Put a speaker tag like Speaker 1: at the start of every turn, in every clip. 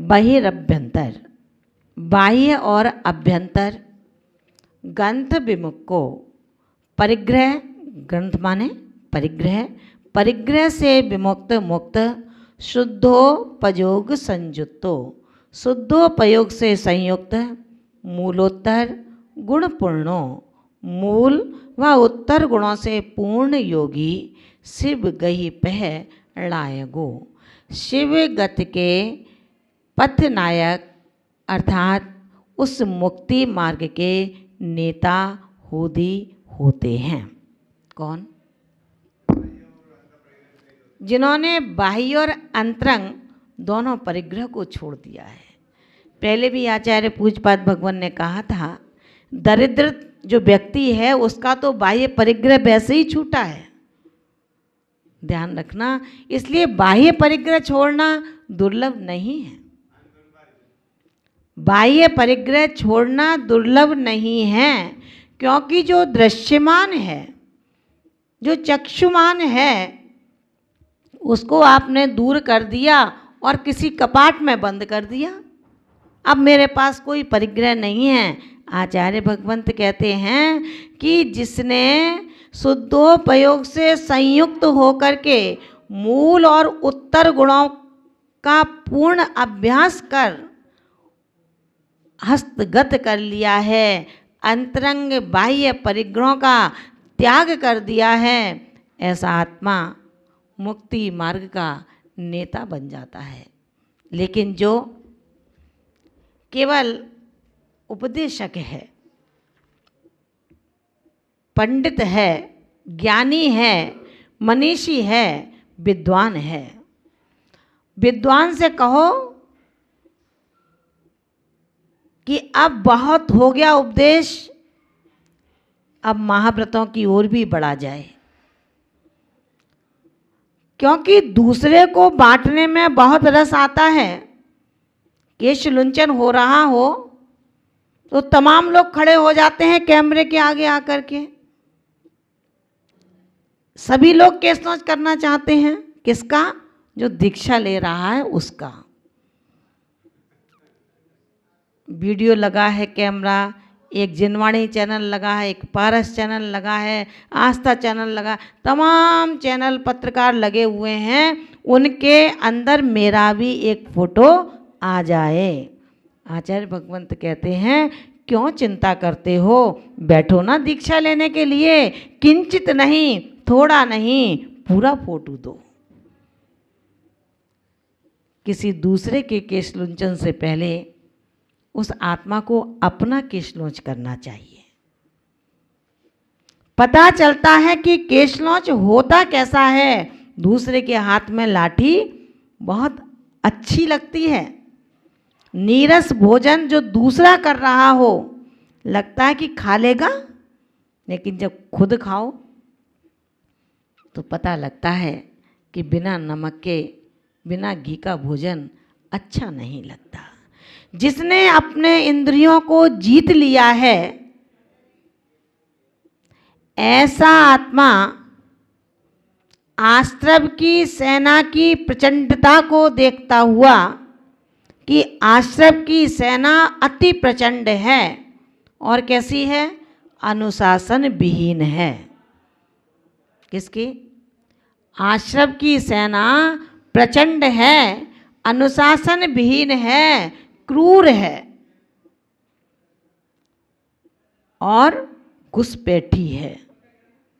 Speaker 1: बहिरभ्यंतर, बाह्य और अभ्यंतर, ग्रंथ विमुख को परिग्रह, ग्रंथ माने परिग्रह, परिग्रह से विमुक्त मुक्त, शुद्धोपयोग संयुक्तो, शुद्धोपयोग से संयुक्त, मूलोत्तर गुणपूर्णो, मूल व उत्तर गुणों से पूर्ण योगी, शिव गही पह लायगो, शिव गति के पथ नायक अर्थात उस मुक्ति मार्ग के नेता होदी होते हैं। कौन? जिन्होंने बाह्य और अंतरंग दोनों परिग्रह को छोड़ दिया है। पहले भी आचार्य पूज्यपाद भगवान ने कहा था, दरिद्र जो व्यक्ति है उसका तो बाह्य परिग्रह वैसे ही छूटा है, ध्यान रखना। इसलिए बाह्य परिग्रह छोड़ना दुर्लभ नहीं है, बाह्य परिग्रह छोड़ना दुर्लभ नहीं है, क्योंकि जो दृश्यमान है, जो चक्षुमान है, उसको आपने दूर कर दिया और किसी कपाट में बंद कर दिया। अब मेरे पास कोई परिग्रह नहीं है। आचार्य भगवंत कहते हैं कि जिसने शुद्धोपयोग से संयुक्त होकर के मूल और उत्तर गुणों का पूर्ण अभ्यास कर हस्तगत कर लिया है, अंतरंग बाह्य परिग्रहों का त्याग कर दिया है, ऐसा आत्मा मुक्ति मार्ग का नेता बन जाता है। लेकिन जो केवल उपदेशक है, पंडित है, ज्ञानी है, मनीषी है, विद्वान है, विद्वान से कहो कि अब बहुत हो गया उपदेश, अब महाव्रतों की ओर भी बढ़ा जाए, क्योंकि दूसरे को बांटने में बहुत रस आता है। केश लुंचन हो रहा हो तो तमाम लोग खड़े हो जाते हैं कैमरे के आगे आकर के, सभी लोग केश लॉन्च करना चाहते हैं। किसका? जो दीक्षा ले रहा है उसका। वीडियो लगा है कैमरा, एक जिनवाणी चैनल लगा है, एक पारस चैनल लगा है, आस्था चैनल लगा, तमाम चैनल पत्रकार लगे हुए हैं, उनके अंदर मेरा भी एक फोटो आ जाए। आचार्य भगवंत कहते हैं क्यों चिंता करते हो, बैठो ना दीक्षा लेने के लिए, किंचित नहीं, थोड़ा नहीं, पूरा फोटो दो। किसी दूसरे के केश लुंचन से पहले उस आत्मा को अपना केश लॉन्च करना चाहिए। पता चलता है कि केश लॉन्च होता कैसा है। दूसरे के हाथ में लाठी बहुत अच्छी लगती है, नीरस भोजन जो दूसरा कर रहा हो लगता है कि खा लेगा, लेकिन जब खुद खाओ तो पता लगता है कि बिना नमक के, बिना घी का भोजन अच्छा नहीं लगता। जिसने अपने इंद्रियों को जीत लिया है, ऐसा आत्मा आश्रव की सेना की प्रचंडता को देखता हुआ कि आश्रव की सेना अति प्रचंड है और कैसी है? अनुशासन विहीन है। किसकी? आश्रव की सेना प्रचंड है, अनुशासन विहीन है, क्रूर है और घुसपैठी है,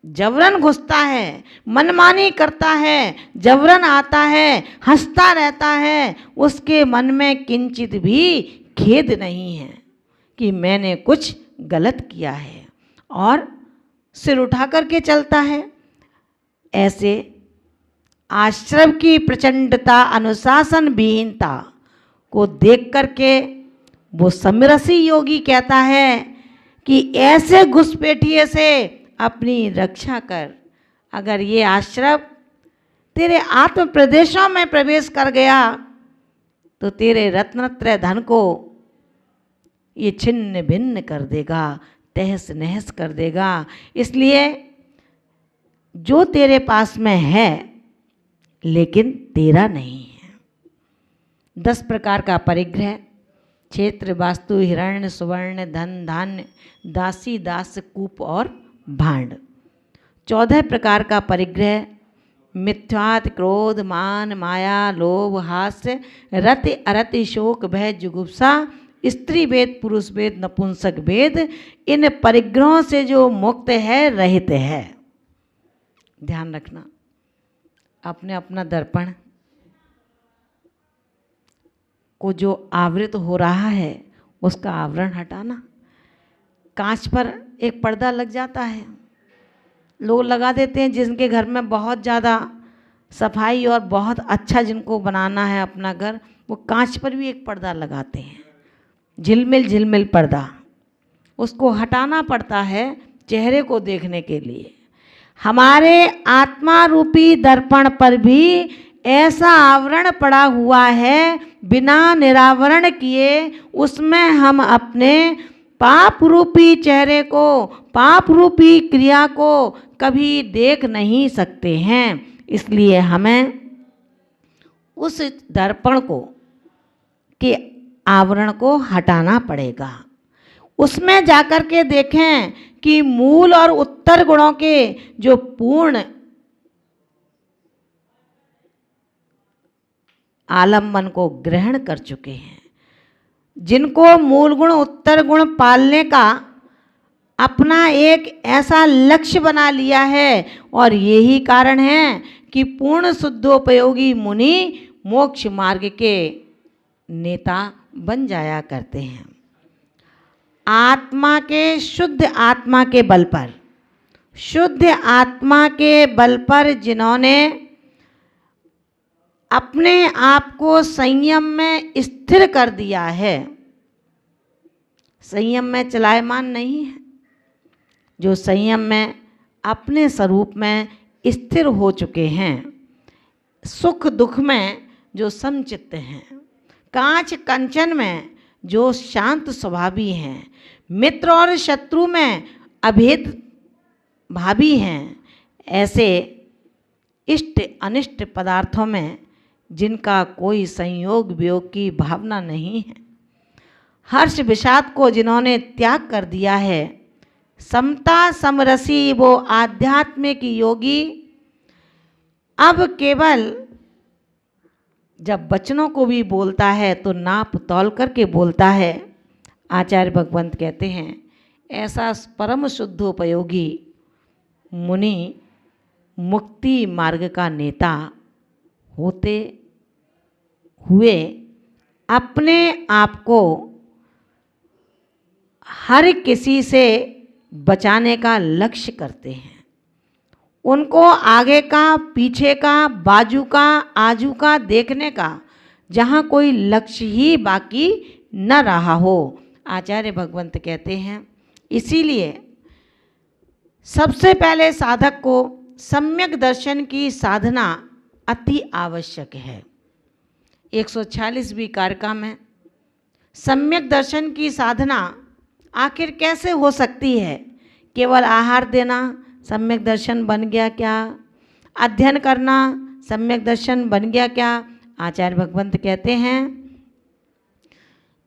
Speaker 1: जबरन घुसता है, मनमानी करता है, जबरन आता है, हंसता रहता है, उसके मन में किंचित भी खेद नहीं है कि मैंने कुछ गलत किया है, और सिर उठा करके चलता है। ऐसे आश्रव की प्रचंडता, अनुशासन विहीनता को देख करके वो समरसी योगी कहता है कि ऐसे घुसपैठिए से अपनी रक्षा कर। अगर ये आश्रव तेरे आत्म प्रदेशों में प्रवेश कर गया तो तेरे रत्नत्रय धन को ये छिन्न भिन्न कर देगा, तहस नहस कर देगा। इसलिए जो तेरे पास में है लेकिन तेरा नहीं है, 10 प्रकार का परिग्रह, क्षेत्र, वास्तु, हिरण्य, सुवर्ण, धन, धान्य, दासी, दास, कूप और भांड। 14 प्रकार का परिग्रह, मिथ्यात, क्रोध, मान, माया, लोभ, हास्य, रति, अरति, शोक, भय, जुगुप्सा, स्त्री भेद, पुरुष भेद, नपुंसक भेद। इन परिग्रहों से जो मुक्त है, रहित है। ध्यान रखना, अपने अपना दर्पण को जो आवृत हो रहा है उसका आवरण हटाना। कांच पर एक पर्दा लग जाता है, लोग लगा देते हैं जिनके घर में बहुत ज़्यादा सफाई और बहुत अच्छा जिनको बनाना है अपना घर, वो कांच पर भी एक पर्दा लगाते हैं, झिलमिल झिलमिल पर्दा। उसको हटाना पड़ता है चेहरे को देखने के लिए। हमारे आत्मा रूपी दर्पण पर भी ऐसा आवरण पड़ा हुआ है, बिना निरावरण किए उसमें हम अपने पाप रूपी चेहरे को, पाप रूपी क्रिया को कभी देख नहीं सकते हैं। इसलिए हमें उस दर्पण को के आवरण को हटाना पड़ेगा। उसमें जाकर के देखें कि मूल और उत्तर गुणों के जो पूर्ण आलम्बन को ग्रहण कर चुके हैं, जिनको मूल गुण उत्तर गुण पालने का अपना एक ऐसा लक्ष्य बना लिया है, और यही कारण है कि पूर्ण शुद्धोपयोगी मुनि मोक्ष मार्ग के नेता बन जाया करते हैं। आत्मा के, शुद्ध आत्मा के बल पर, शुद्ध आत्मा के बल पर जिन्होंने अपने आप को संयम में स्थिर कर दिया है, संयम में चलायमान नहीं है, जो संयम में अपने स्वरूप में स्थिर हो चुके हैं, सुख दुख में जो समचित्त हैं, कांच कंचन में जो शांत स्वभावी हैं, मित्र और शत्रु में अभेद भावी हैं, ऐसे इष्ट अनिष्ट पदार्थों में जिनका कोई संयोग वियोग की भावना नहीं है, हर्ष विषाद को जिन्होंने त्याग कर दिया है, समता समरसी वो आध्यात्मिक योगी अब केवल जब वचनों को भी बोलता है तो नाप तौल करके बोलता है। आचार्य भगवंत कहते हैं ऐसा परम शुद्धोपयोगी मुनि मुक्ति मार्ग का नेता होते हुए अपने आप को हर किसी से बचाने का लक्ष्य करते हैं। उनको आगे का, पीछे का, बाजू का, आजू का देखने का जहाँ कोई लक्ष्य ही बाकी न रहा हो। आचार्य भगवंत कहते हैं इसीलिए सबसे पहले साधक को सम्यक दर्शन की साधना अति आवश्यक है। 146वीं कारिका में सम्यक दर्शन की साधना आखिर कैसे हो सकती है? केवल आहार देना सम्यक दर्शन बन गया क्या? अध्ययन करना सम्यक दर्शन बन गया क्या? आचार्य भगवंत कहते हैं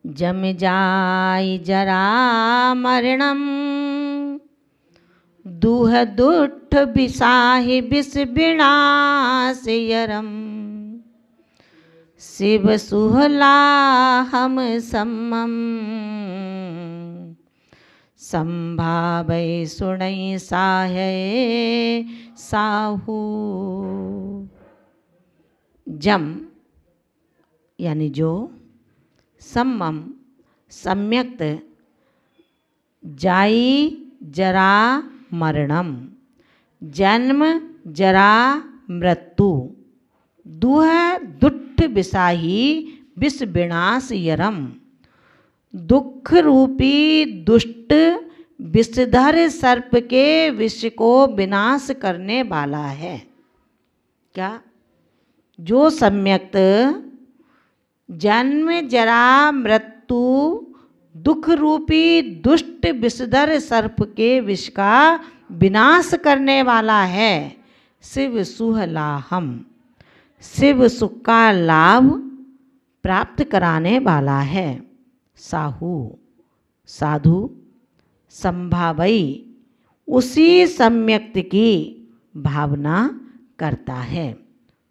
Speaker 1: जम जाय जरा मरणम दूह दुष्ट बिसाहि बिस विनाश यरम शिव सुहला हम सम्मम संभावै सुनै साहै साहू। जम यानी जो, सम्मम सम्यक्त, जाई जरा मरणम जन्म जरा मृत्यु, दुह दुष्ट बिसाही विष विनाश यरम दुख रूपी दुष्ट विषधर सर्प के विष को विनाश करने वाला है। क्या? जो सम्यक्त जन्म जरा मृत्यु दुख रूपी दुष्ट विषधर सर्प के विष का विनाश करने वाला है। शिव सुह लाहम, शिव सुख का लाभ प्राप्त कराने वाला है। साहू साधु संभावई उसी सम्यक्त की भावना करता है।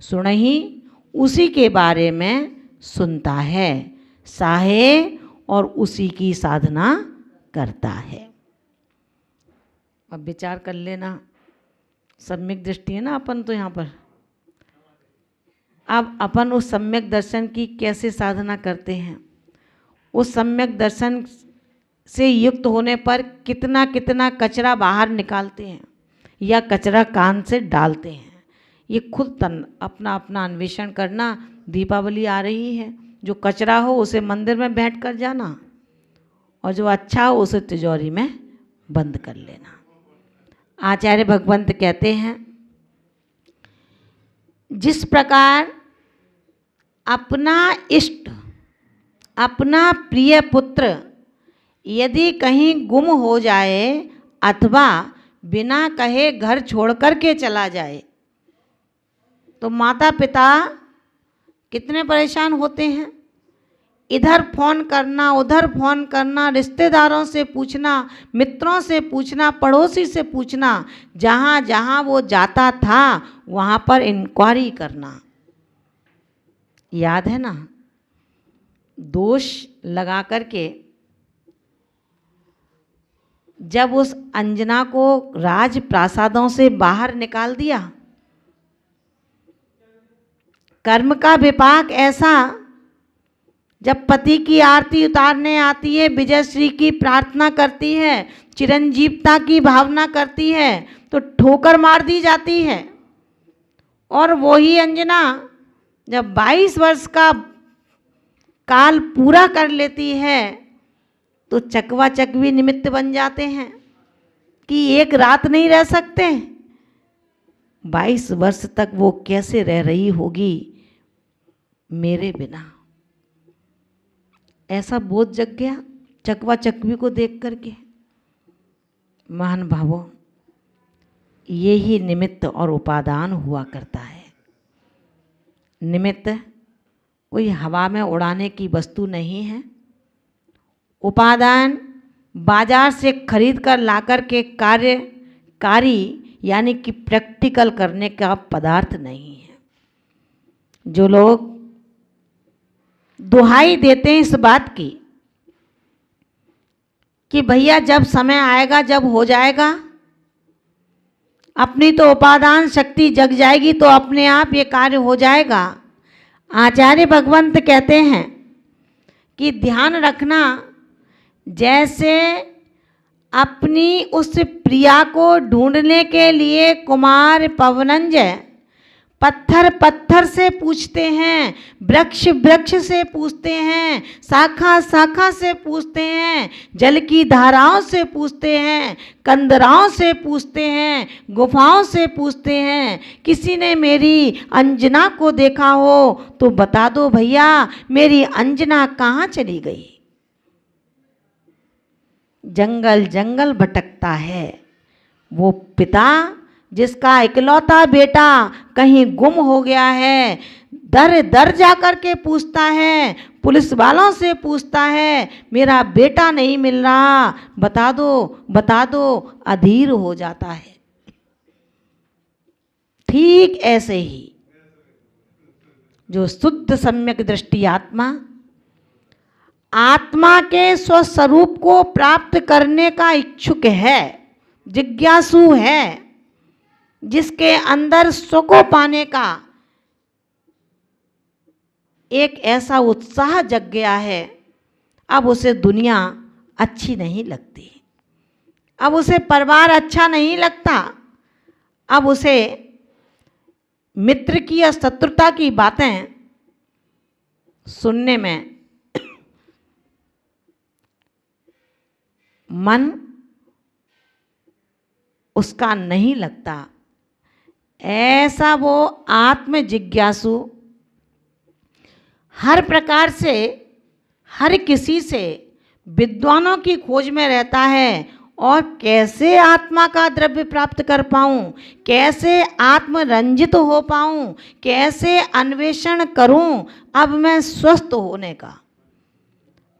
Speaker 1: सुनहि उसी के बारे में सुनता है, साहे और उसी की साधना करता है। अब विचार कर लेना, सम्यक दृष्टि है ना अपन तो यहाँ पर। अब अपन उस सम्यक दर्शन की कैसे साधना करते हैं, उस सम्यक दर्शन से युक्त होने पर कितना कितना कचरा बाहर निकालते हैं या कचरा कान से डालते हैं, ये खुद अपना अपना अन्वेषण करना। दीपावली आ रही है, जो कचरा हो उसे मंदिर में बैठ कर जाना और जो अच्छा हो उसे तिजोरी में बंद कर लेना। आचार्य भगवंत कहते हैं, जिस प्रकार अपना इष्ट अपना प्रिय पुत्र यदि कहीं गुम हो जाए अथवा बिना कहे घर छोड़ कर के चला जाए तो माता पिता कितने परेशान होते हैं। इधर फ़ोन करना, उधर फ़ोन करना, रिश्तेदारों से पूछना, मित्रों से पूछना, पड़ोसी से पूछना, जहाँ जहाँ वो जाता था वहाँ पर इंक्वायरी करना। याद है ना, दोष लगा करके जब उस अंजना को राज प्रासादों से बाहर निकाल दिया। कर्म का विपाक ऐसा, जब पति की आरती उतारने आती है, विजय श्री की प्रार्थना करती है, चिरंजीवता की भावना करती है, तो ठोकर मार दी जाती है। और वही अंजना जब 22 वर्ष का काल पूरा कर लेती है तो चकवा चकवी निमित्त बन जाते हैं कि एक रात नहीं रह सकते। 22 वर्ष तक वो कैसे रह रही होगी मेरे बिना, ऐसा बोध जग गया चकवा चकवी को देख करके। महान भावों, ये ही निमित्त और उपादान हुआ करता है। निमित्त कोई हवा में उड़ाने की वस्तु नहीं है। उपादान बाजार से खरीद कर लाकर के कार्यकारी यानी कि प्रैक्टिकल करने का पदार्थ नहीं है। जो लोग दुहाई देते हैं इस बात की कि भैया जब समय आएगा, जब हो जाएगा, अपनी तो उपादान शक्ति जग जाएगी तो अपने आप ये कार्य हो जाएगा। आचार्य भगवंत कहते हैं कि ध्यान रखना, जैसे अपनी उस प्रिया को ढूंढने के लिए कुमार पवनंजय पत्थर पत्थर से पूछते हैं, वृक्ष वृक्ष से पूछते हैं, शाखा शाखा से पूछते हैं, जल की धाराओं से पूछते हैं, कंदराओं से पूछते हैं, गुफाओं से पूछते हैं। किसी ने मेरी अंजना को देखा हो तो बता दो भैया, मेरी अंजना कहाँ चली गई। जंगल जंगल भटकता है वो पिता जिसका इकलौता बेटा कहीं गुम हो गया है, दर दर जा कर के पूछता है, पुलिस वालों से पूछता है, मेरा बेटा नहीं मिल रहा, बता दो, अधीर हो जाता है। ठीक ऐसे ही जो शुद्ध सम्यक दृष्टि आत्मा के स्वस्वरूप को प्राप्त करने का इच्छुक है, जिज्ञासु है, जिसके अंदर स्व को पाने का एक ऐसा उत्साह जग गया है, अब उसे दुनिया अच्छी नहीं लगती, अब उसे परिवार अच्छा नहीं लगता, अब उसे मित्र की या शत्रुता की बातें सुनने में मन उसका नहीं लगता। ऐसा वो आत्म जिज्ञासु हर प्रकार से, हर किसी से विद्वानों की खोज में रहता है और कैसे आत्मा का द्रव्य प्राप्त कर पाऊं, कैसे आत्मरंजित हो पाऊं, कैसे अन्वेषण करूं अब मैं स्वस्थ होने का।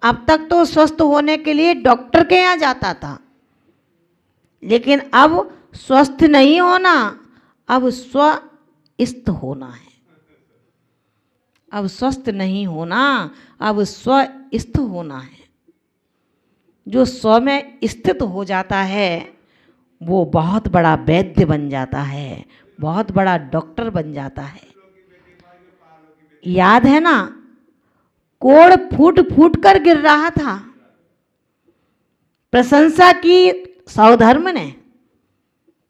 Speaker 1: अब तक तो स्वस्थ होने के लिए डॉक्टर के यहाँ जाता था, लेकिन अब स्वस्थ नहीं होना, अब स्वस्थ होना है। अब स्वस्थ नहीं होना, अब स्वस्थ होना है। जो स्व में स्थित हो जाता है वो बहुत बड़ा वैद्य बन जाता है, बहुत बड़ा डॉक्टर बन जाता है। याद है ना, कोड़ फूट फूट कर गिर रहा था। प्रशंसा की सौधर्म ने।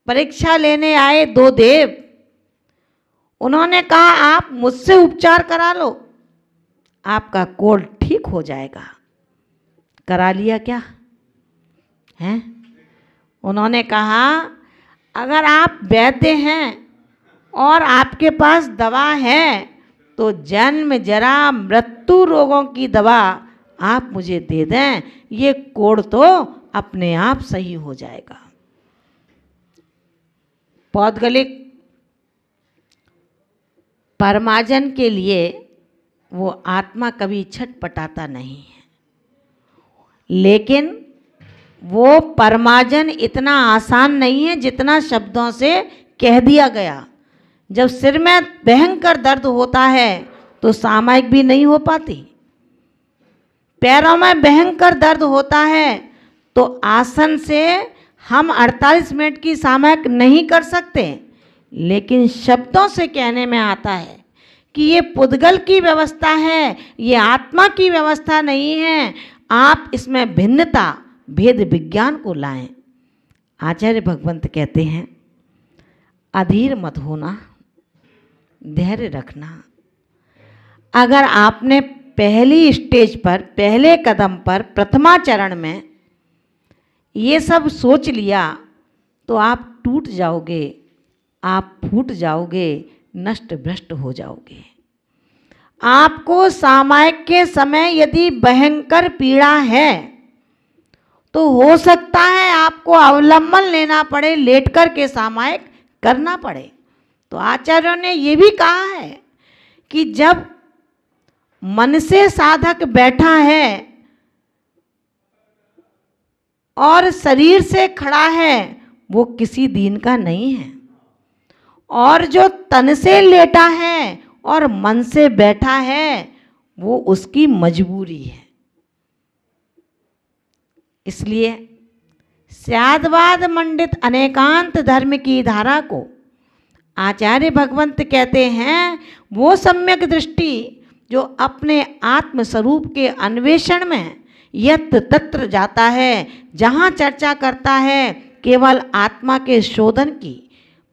Speaker 1: परीक्षा लेने आए दो देव, उन्होंने कहा आप मुझसे उपचार करा लो, आपका कोढ़ ठीक हो जाएगा। करा लिया क्या है? उन्होंने कहा अगर आप वैद्य हैं और आपके पास दवा है तो जन्म जरा मृत्यु रोगों की दवा आप मुझे दे दें, ये कोढ़ तो अपने आप सही हो जाएगा। पौद्गलिक परमार्जन के लिए वो आत्मा कभी छटपटाता नहीं है, लेकिन वो परमार्जन इतना आसान नहीं है जितना शब्दों से कह दिया गया। जब सिर में भयंकर दर्द होता है तो सामायिक भी नहीं हो पाती, पैरों में भयंकर दर्द होता है तो आसन से हम 48 मिनट की सामायिक नहीं कर सकते, लेकिन शब्दों से कहने में आता है कि ये पुद्गल की व्यवस्था है, ये आत्मा की व्यवस्था नहीं है। आप इसमें भिन्नता भेद विज्ञान को लाएं। आचार्य भगवंत कहते हैं अधीर मत होना, धैर्य रखना। अगर आपने पहली स्टेज पर, पहले कदम पर, प्रथमा चरण में ये सब सोच लिया तो आप टूट जाओगे, आप फूट जाओगे, नष्ट भ्रष्ट हो जाओगे। आपको सामायिक के समय यदि भयंकर पीड़ा है तो हो सकता है आपको अवलंबन लेना पड़े, लेट कर के सामायिक करना पड़े। तो आचार्यों ने ये भी कहा है कि जब मन से साधक बैठा है और शरीर से खड़ा है वो किसी दिन का नहीं है, और जो तन से लेटा है और मन से बैठा है वो उसकी मजबूरी है। इसलिए स्यादवाद मंडित अनेकांत धर्म की धारा को आचार्य भगवंत कहते हैं वो सम्यक दृष्टि जो अपने आत्म स्वरूप के अन्वेषण में यत्र तत्र जाता है, जहाँ चर्चा करता है केवल आत्मा के शोधन की,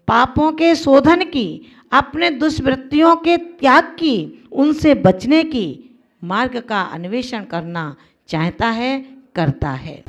Speaker 1: पापों के शोधन की, अपने दुष्वृत्तियों के त्याग की, उनसे बचने की मार्ग का अन्वेषण करना चाहता है, करता है।